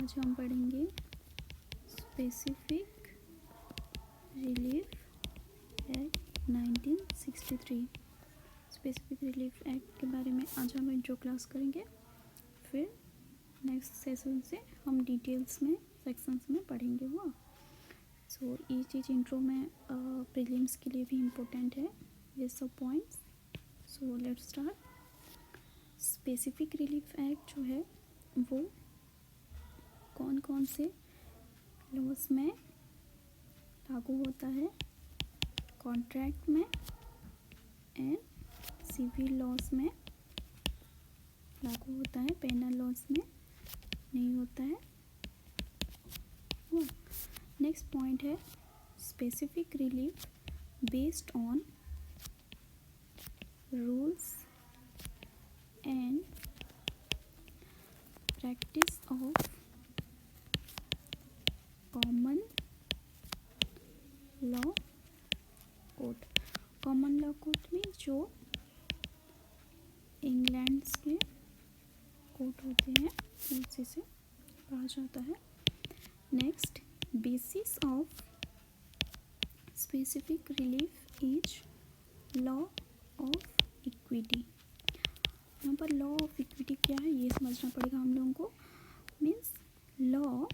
आज हम पढ़ेंगे specific relief act 1963। Specific relief act के बारे में आज हम इंट्रो क्लास करेंगे, फिर नेक्स्ट सेशन से हम डिटेल्स में सेक्शंस में पढ़ेंगे। हुआ सो ये चीज़ इंट्रो में प्रीलिम्स के लिए भी इम्पोर्टेंट है ये सब points. So let's start. Specific relief act जो है वो कौन कौन से लॉज में लागू होता है, कॉन्ट्रैक्ट में एंड सिविल लॉज में लागू होता है, पेनल लॉज में नहीं होता है। नेक्स्ट पॉइंट है specific relief based on rules and practice of common law court. Common law court में जो इंग्लैंड के कोर्ट होते हैं उसी से कहा जाता है। Next, basis of specific relief is law of equity. यहाँ पर लॉ ऑफ इक्विटी क्या है ये समझना पड़ेगा हम लोगों को। Means law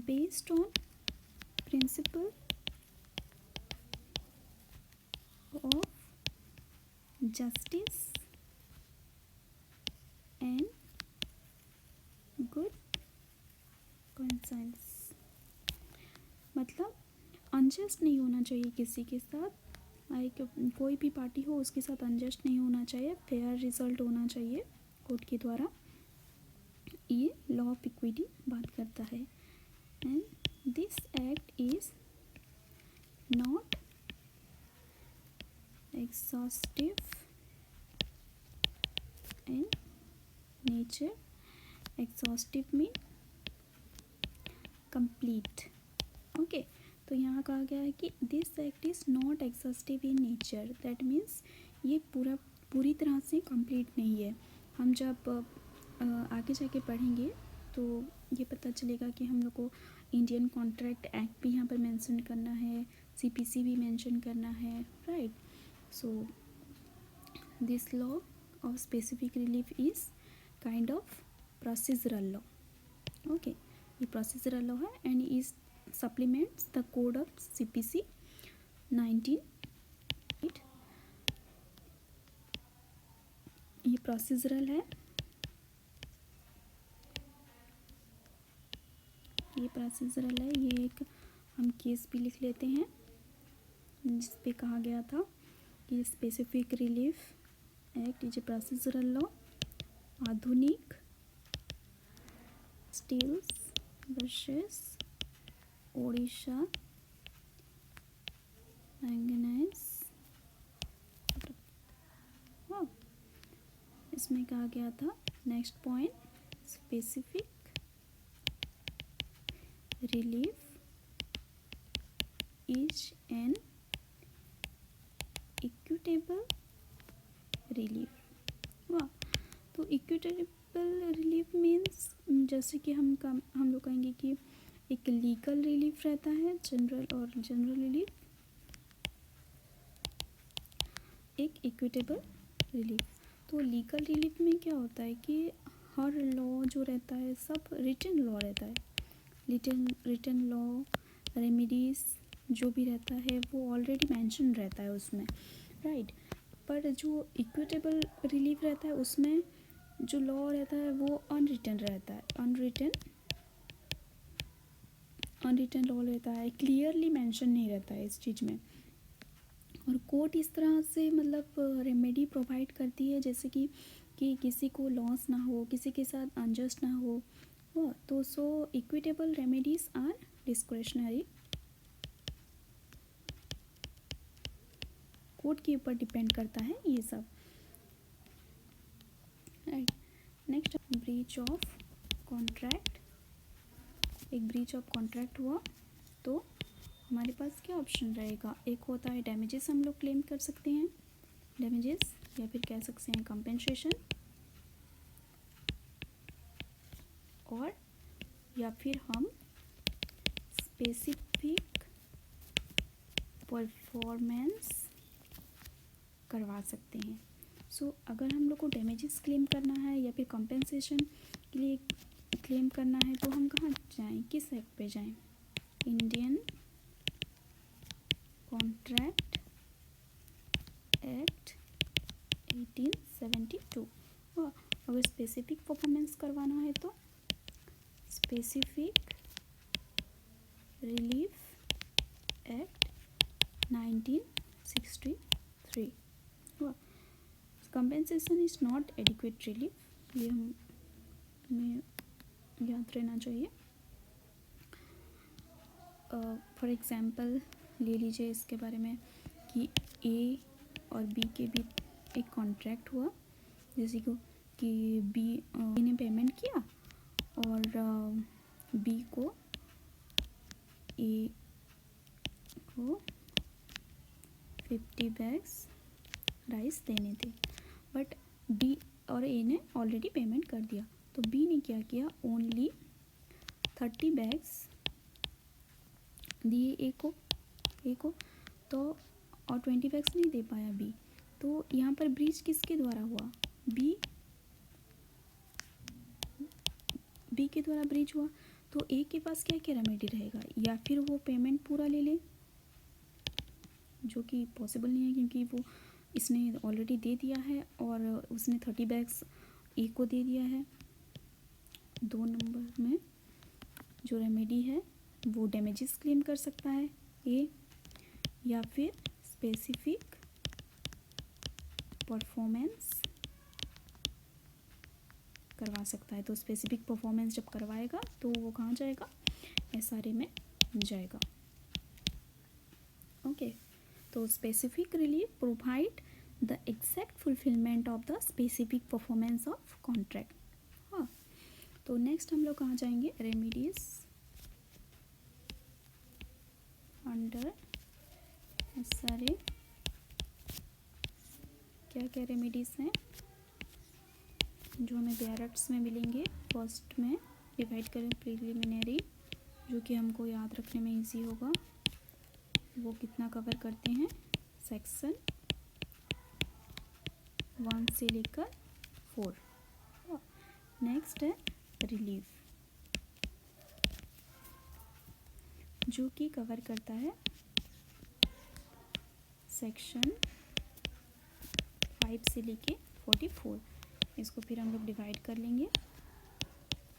based on principle of justice and good conscience। मतलब अनजस्ट नहीं होना चाहिए किसी के साथ, लाइक कोई भी पार्टी हो उसके साथ अनजस्ट नहीं होना चाहिए, फेयर रिजल्ट होना चाहिए कोर्ट के द्वारा। ये लॉ ऑफ इक्विटी बात करता है। And this act is not exhaustive in nature। exhaustive mean complete। Okay, तो यहाँ कहा गया है कि this act is not exhaustive in nature। that means ये पूरी तरह से complete नहीं है। हम जब आगे जाके पढ़ेंगे तो ये पता चलेगा कि हम लोग को इंडियन कॉन्ट्रैक्ट एक्ट भी यहाँ पर मेंशन करना है, सीपीसी भी मेंशन करना है, right. So this law of specific relief is kind of procedural law. Okay, ये प्रोसीजरल लॉ है and is supplements the code of CPC 19। ये प्रोसीजरल है, ये प्रोसीजरल है। ये एक हम केस भी लिख लेते हैं जिस पे कहा गया था कि specific relief act is a procedural law. आधुनिक स्टील्स वर्सेस ओडिशा मैंगनीज। इसमें कहा गया था next point specific relief is an equitable relief। वाह, तो equitable relief means जैसे कि हम लोग कहेंगे कि एक लीगल रिलीफ रहता है, जनरल और जनरल रिलीफ, एक इक्विटेबल रिलीफ। तो लीगल रिलीफ में क्या होता है कि हर लॉ जो रहता है सब रिटन लॉ रहता है। रिटन लॉ रेमिडीज़ जो भी रहता है वो ऑलरेडी मेंशन रहता है उसमें, राइट। पर जो इक्विटेबल रिलीफ रहता है उसमें जो लॉ रहता है वो अनरिटन रहता है, अनरिटन लॉ रहता है, क्लियरली मेंशन नहीं रहता है इस चीज़ में। और कोर्ट इस तरह से मतलब रेमेडी प्रोवाइड करती है जैसे कि किसी को लॉस ना हो, किसी के साथ अनजस्ट ना हो। तो so equitable remedies are discretionary, court के ऊपर डिपेंड करता है ये सब, right. Next, breach of contract. एक ब्रीच ऑफ कॉन्ट्रैक्ट हुआ तो हमारे पास क्या ऑप्शन रहेगा, एक होता है डैमेजेस, हम लोग क्लेम कर सकते हैं डैमेजेस, या फिर कह सकते हैं कंपेंसेशन। और या फिर हम स्पेसिफिक परफॉर्मेंस करवा सकते हैं। सो अगर हम लोग को डैमेजेस क्लेम करना है या फिर कंपेंसेशन के लिए क्लेम करना है तो हम कहाँ जाएं, किस एक्ट पे जाएं? Indian contract act 1872। और अगर स्पेसिफिक परफॉर्मेंस करवाना है तो specific relief act 1963। Compensation is not adequate relief, ये हमें याद रहना चाहिए। फॉर एग्ज़ाम्पल ले लीजिए इसके बारे में कि ए और बी के बीच एक कॉन्ट्रैक्ट हुआ, जैसे कि बी ने पेमेंट किया और बी को ए को 50 बैग्स राइस देने थे, बट बी और ए ने ऑलरेडी पेमेंट कर दिया, तो बी ने क्या किया, ओनली 30 बैग्स दिए ए को तो और 20 बैग्स नहीं दे पाया बी। तो यहाँ पर ब्रीच किसके द्वारा हुआ, बी के द्वारा ब्रीच हुआ। तो ए के पास क्या क्या रेमेडी रहेगा, या फिर वो पेमेंट पूरा ले ले, जो कि पॉसिबल नहीं है क्योंकि वो इसने ऑलरेडी दे दिया है और उसने 30 बैग्स ए को दे दिया है। 2 नंबर में जो रेमेडी है वो डैमेजेस क्लेम कर सकता है ए, या फिर स्पेसिफिक परफॉर्मेंस करवा सकता है। तो स्पेसिफिक परफॉर्मेंस जब करवाएगा तो वो कहाँ जाएगा, एसआरए में जाएगा। ओके, तो specific relief provide the exact fulfilment of the specific performance of contract. हाँ, तो नेक्स्ट हम लोग कहाँ जाएंगे, रेमेडीज अंडर एसआरए। क्या क्या रेमेडीज हैं जो हमें बैरट्स में मिलेंगे। फर्स्ट में डिवाइड करें प्रीलिमिनरी, जो कि हमको याद रखने में इजी होगा, वो कितना कवर करते हैं, सेक्शन 1 से लेकर 4। नेक्स्ट है रिलीफ, जो कि कवर करता है सेक्शन 5 से लेके 44। इसको फिर हम लोग डिवाइड कर लेंगे,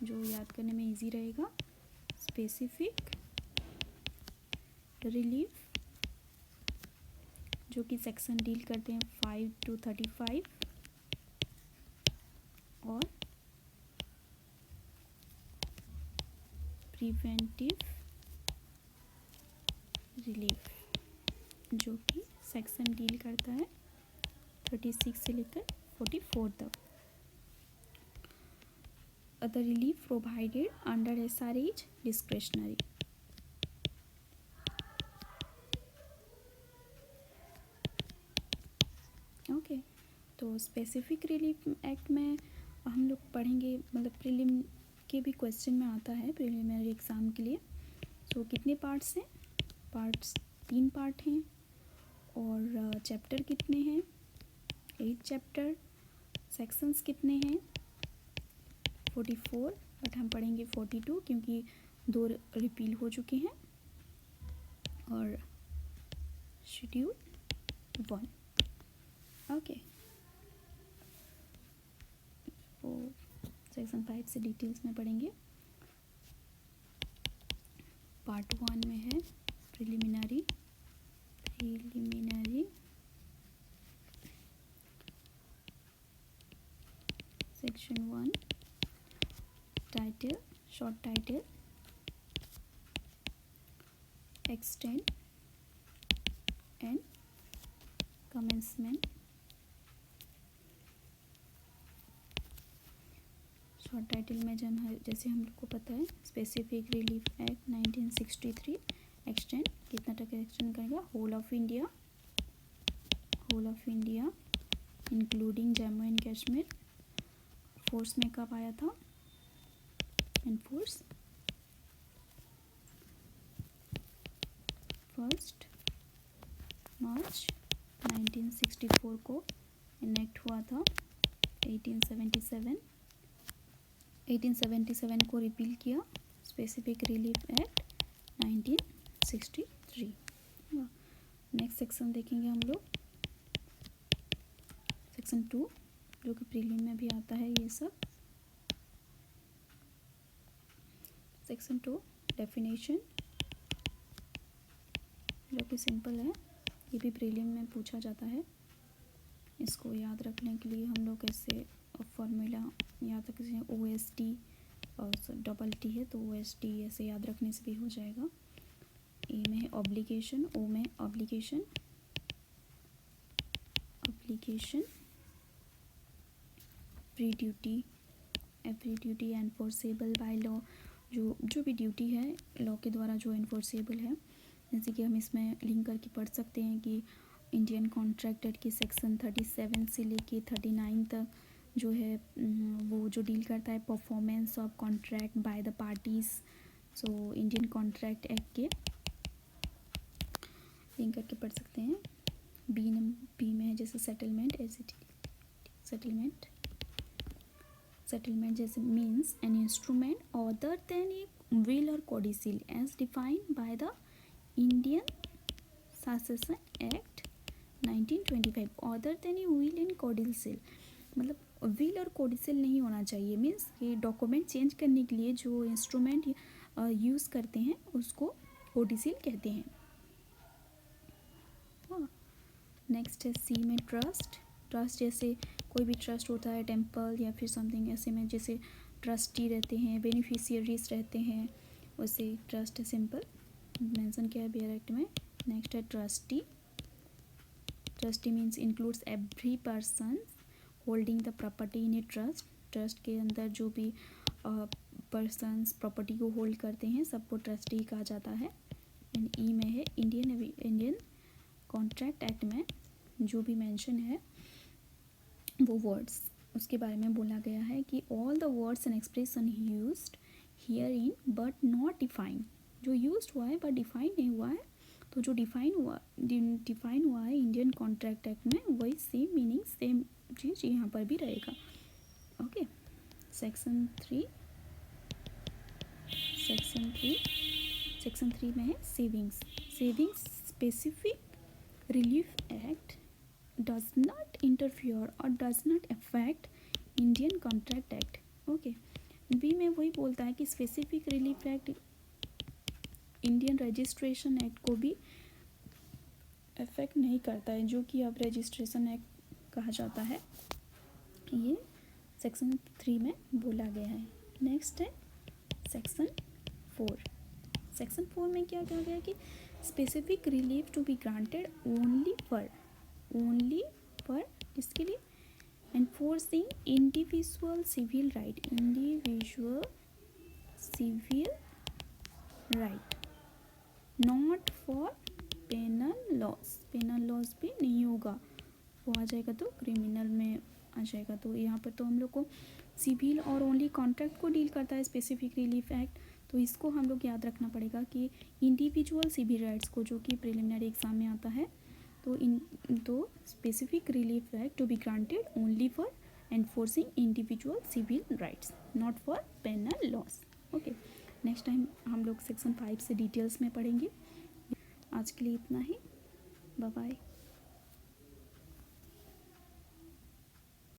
जो याद करने में इजी रहेगा। स्पेसिफिक रिलीफ, जो कि सेक्शन डील करते हैं 5 to 35, और प्रिवेंटिव रिलीफ, जो कि सेक्शन डील करता है 36 से लेकर 44 तक। The relief provided under SRA is discretionary. Okay, तो स्पेसिफिक रिलीफ एक्ट में हम लोग पढ़ेंगे, मतलब प्रीलिम के भी क्वेश्चन में आता है प्रीलिमिनरी एग्ज़ाम के लिए। तो कितने पार्ट्स हैं, पार्ट्स 3 पार्ट हैं, और चैप्टर कितने हैं, 8 चैप्टर। सेक्शंस कितने हैं, 44, बट हम पढ़ेंगे 42 क्योंकि 2 रिपील हो चुके हैं। और शेड्यूल 1। ओके, तो सेक्शन 5 से डिटेल्स में पढ़ेंगे। पार्ट 1 में है preliminary section 1, title, short title, extend and commencement. Short title में जैसे हम लोग को पता है स्पेसिफिक रिलीफ एक्ट 1963 एक्सटेंड, कितना तक एक्सटेंड करेगा, whole of India including Jammu and Kashmir. Force में कब आया था, एनफोर्स। फर्स्ट मार्च 1964 को इनेक्ट हुआ था। 1877 को रिपील किया specific relief act 1963। Next section देखेंगे हम लोग, सेक्शन 2, जो कि प्रीलिम में भी आता है ये सब। सेक्शन 2 डेफिनेशन, जो कि सिंपल है, ये भी प्रीलिम में पूछा जाता है। इसको याद रखने के लिए हम लोग ऐसे फॉर्मूला याद रख सकते हैं, OST और डबल टी है तो OST ऐसे याद रखने से भी हो जाएगा। ए में है ऑब्लिगेशन, ओ में obligation, pre duty, every duty enforceable by law, जो भी ड्यूटी है लॉ के द्वारा जो एनफोर्सेबल है। जैसे कि हम इसमें लिंक करके पढ़ सकते हैं कि इंडियन कॉन्ट्रैक्ट एक्ट के सेक्शन 37 से लेके 39 तक जो है वो जो डील करता है performance of contract by the parties. So Indian contract act के लिंक करके पढ़ सकते हैं। बी में है जैसे सेटलमेंट, सेटलमेंट जैसे means an instrument other than a will और codicil as defined by the Indian succession act 1925। Other than a will and codicil, मतलब विल और कोडिसिल नहीं होना चाहिए। मीन्स ये डॉक्यूमेंट चेंज करने के लिए जो इंस्ट्रूमेंट यूज़ करते हैं उसको कोडिसिल कहते हैं। नेक्स्ट है सी में ट्रस्ट। ट्रस्ट जैसे कोई भी ट्रस्ट होता है, टेम्पल या फिर समथिंग, ऐसे में जैसे ट्रस्टी रहते हैं, बेनिफिशियरीज रहते हैं, वैसे ट्रस्ट है, सिंपल मेंशन किया है बियर एक्ट में। नेक्स्ट है trustee. Trustee means includes every person holding the property in a trust. Trust के अंदर जो भी पर्सन्स प्रॉपर्टी को होल्ड करते हैं सबको ट्रस्टी कहा जाता है। एंड ई में है इंडियन कॉन्ट्रैक्ट एक्ट में जो भी मेंशन है वो वर्ड्स उसके बारे में बोला गया है कि all the words and expression used here in but not defined, जो यूज्ड हुआ है बट डिफाइन नहीं हुआ है, तो जो डिफाइन हुआ है इंडियन कॉन्ट्रैक्ट एक्ट में वही सेम मीनिंग सेम चीज़ यहाँ पर भी रहेगा। ओके, सेक्शन 3 में है savings. Specific relief act does not interfere or does not affect Indian Contract Act। Okay, B में वही बोलता है कि specific relief act Indian registration act को भी अफेक्ट नहीं करता है, जो कि अब रजिस्ट्रेशन एक्ट कहा जाता है। ये सेक्शन 3 में बोला गया है। नेक्स्ट है सेक्शन 4। सेक्शन 4 में क्या कहा गया है कि specific relief to be granted only for इसके लिए enforcing individual civil right, not for penal laws भी नहीं होगा, वो आ जाएगा तो क्रिमिनल में आ जाएगा। तो यहाँ पर तो हम लोग को सिविल और ओनली कॉन्ट्रैक्ट को डील करता है स्पेसिफिक रिलीफ एक्ट, तो इसको हम लोग याद रखना पड़ेगा कि इंडिविजुअल सिविल राइट्स को, जो कि प्रिलिमिनरी एग्जाम में आता है, तो specific relief act to be granted only for enforcing individual civil rights, not for penal laws. Okay, next time हम लोग सेक्शन 5 से डिटेल्स में पढ़ेंगे। आज के लिए इतना ही, बाय बाय।